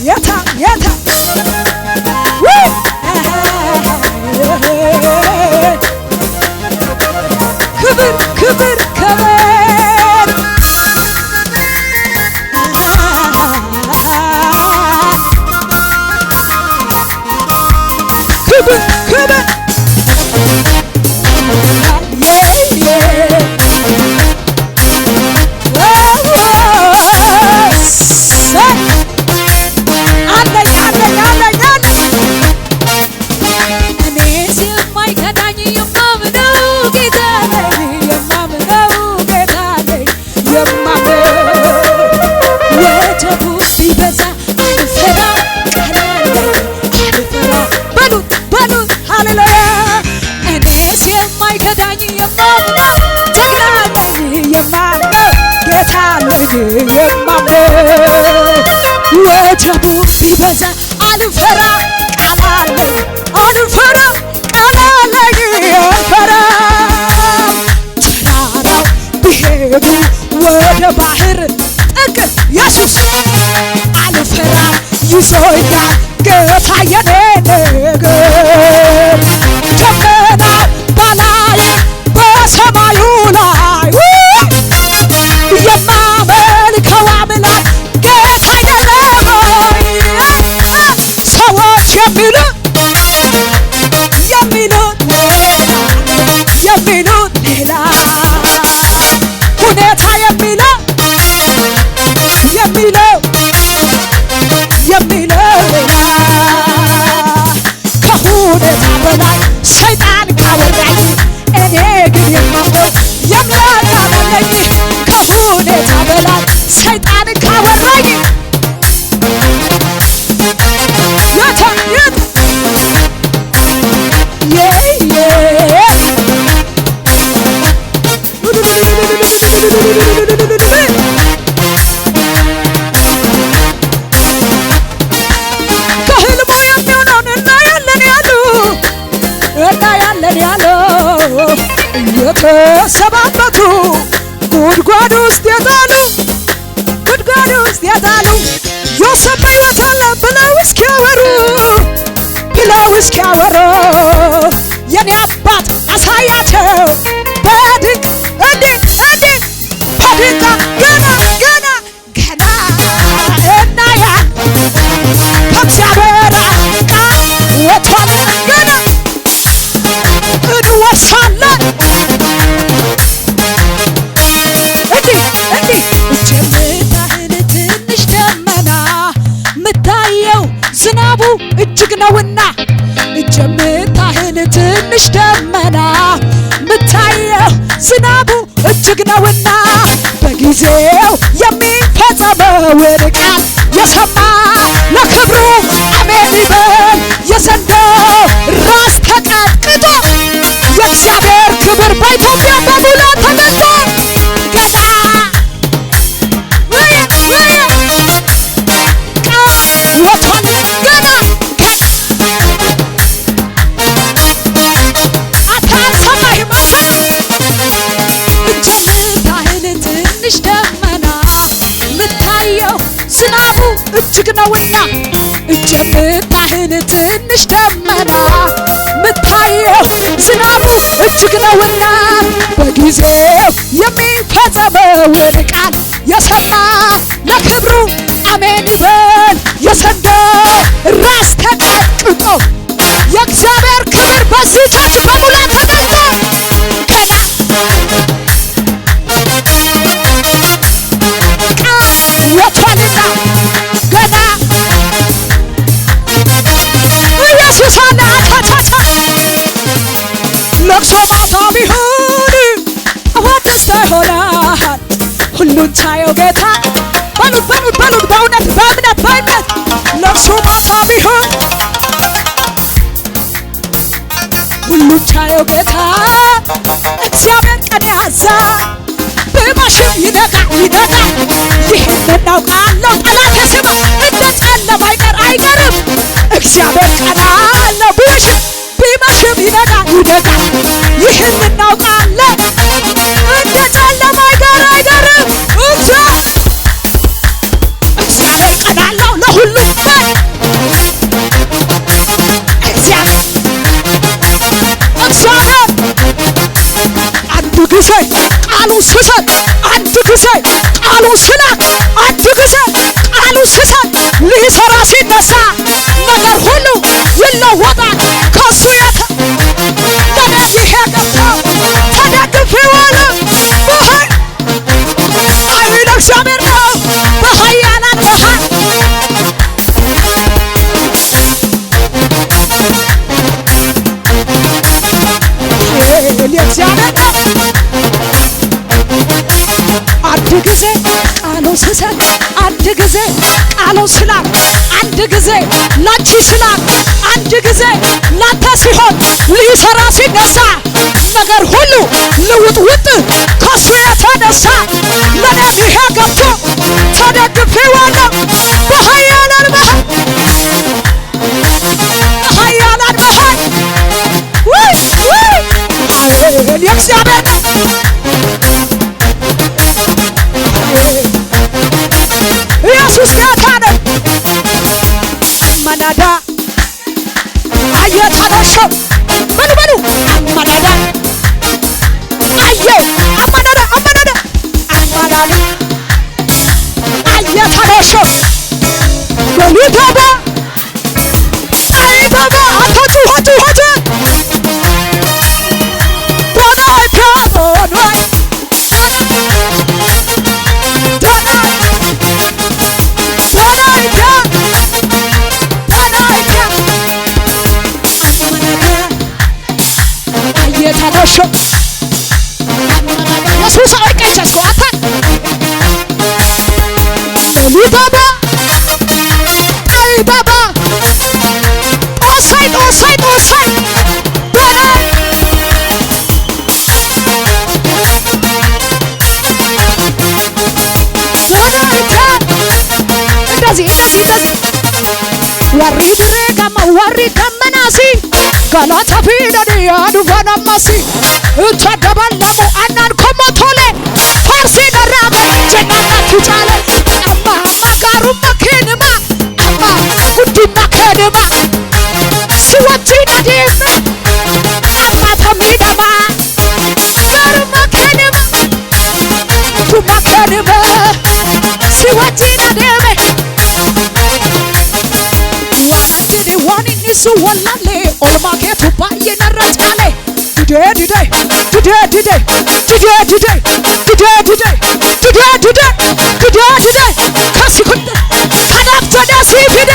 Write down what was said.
يتا يتا كبر كبر كبر كبر كبر ወጀቡ ቢበዛ አልፈራም ቃል አለኝ አልፈራም ቃል አለኝ አልፈራም ተራራው ቢሄዱ ወደ ባህር ጥግ ኢየሱስ አልፈራም ይዞኛል ጌታ የኔ ነገር ደመናው በላይ በሰማዩ ላይ የማመልከው አምላክ ጌታ አይደለም ሰዎች የሚሉት ሌላ ሁኔታ የሚለው ሌላ ከሁኔታ በላይ ሰይጣን ካወራኝ እኔ ግን የማምነው የእምነት አለኝ ከሁኔታ በላይ ሰይጣን ካወራኝ ከህልሙ የሚሆነውን እናያለን ያሉ የተሰባበቱ ጉድጓድ ውስጥ የጣሉ ዮሴፍ በሕይወት አለ ብለው እስኪያወሩ የኔ አባት አሳያቸው በድንቅ እንዲህ በድንቅ ገና እናያለን ከእግዚአብሔር ቃል ወጥቷል ገና እንወርሳለን እንዲህ ጀምታህን ትንሽ ደመና ምታየው ዝናቡ እጅግ ነውና ጀምታህን ትንሽ ደመና ምታየው ዝናቡ እጅግ ነውና በጊዜው የሚፈጸመውን ቃል የሰማ ለክብሩ አሜን ይበል የዘንዶው ራስ ተቀጥቅጦ የእግዚአብሔር ክብር በኢትዮጵያ በሙላት ተገልጦ ገና ወጥቷል ገና አታሰማህም ጀምታህን ትንሽ ደመና ምታየው ዝናቡ እጅግ ነውና ጀምታህን ትንሽ ደመና ምታየው ዝናቡ እጅግ ነውና በጊዜው የሚፈጸመውን ቃል የሰማ ለክብሩ አሜን ይበል የዘንዶው ራስ ተቀጥቅጦ የእግዚአብሔር ክብር በዚህ ቸርች በሙላት ተገልጦ ገና ወጥቷልና ገና ኢየሱስ አለ አቻቻቻ ለቅሶ ማታ ቢሆን አዋጅ ደስታ ይሆናል ሁሉን ቻየው ጌታ በሉት በእውነት በእምነት ለቅሶ ማታ ቢሆን ሁሉን ቻየው ጌታ እግዚአብሔር ቀን ያዛል በማሽም ይነጋል ይህን እናውቃለሁ ጠላቴ ስማ እንደ ጨለማ አይቀርም እግዚአብሔር ቀን አለው ቢመሽም ይነጋል ይህን እናውቃለን እንደ ጨለማ አይቀርም እግዚአብሔር ቀን አለው ለሁሉም ሊሰራ ሲነሳ ነገር ሁሉ ይለወጣል ከሱ ለኔ ይሄ ገብተው ተደግፌዋለሁ ኃይሉ ለእግዚአብሔር ነው በኃያላን መሃል የእግዚአብሔር ነው አንድ ጊዜ ቃሉን ስሰጥ አንድ ጊዜ ቃሉን ስላል አንድ ጊዜ ላንቺ ስላል አንድ ጊዜ ላንተ ሲሆን ሊሰራ ሲነሳ ነገር ሁሉ ልውጥውጥ ከሱ የተነሳ ለኔም ይሄ ገብቶ ተደግፌዋለሁ በኃያላን መሃል በኃያላን መሃል የእግዚአብሔር ነው ኢየሱስ ጌታ ነው አመናዳ አየታለሽው በሉ አመናዳ አየው አመናዳ አየታለሽው ገሊታባ አይታባ አቶቹ ሆቱ የሱስ አይቀጨስኩ አታ ሊባባ አይባባ ጦሳይ በላይ እንደዚህ ወሪ ድሬ ጋማ ወሪ ከመናሲ ጋላታ ፊደን ያዱፋናማሲ እቻደባለሙ አናን ኮሞቶሌ ፋርሲ ደራበ ጀናናቱ ጫለ አማ ማጋሩ መከንማ አማ ጉዲና ከንማ ሲወጪና ዲም አማ ተሚዳማ ጋሩ መከንማ ቱማ ከንማ ሲወጪና ዲም ዋኒኒሱ ወላሌ ኦልማኬቱ ባየነረጫሌ ከሲኩን ከናፍተዳ ሲፊደ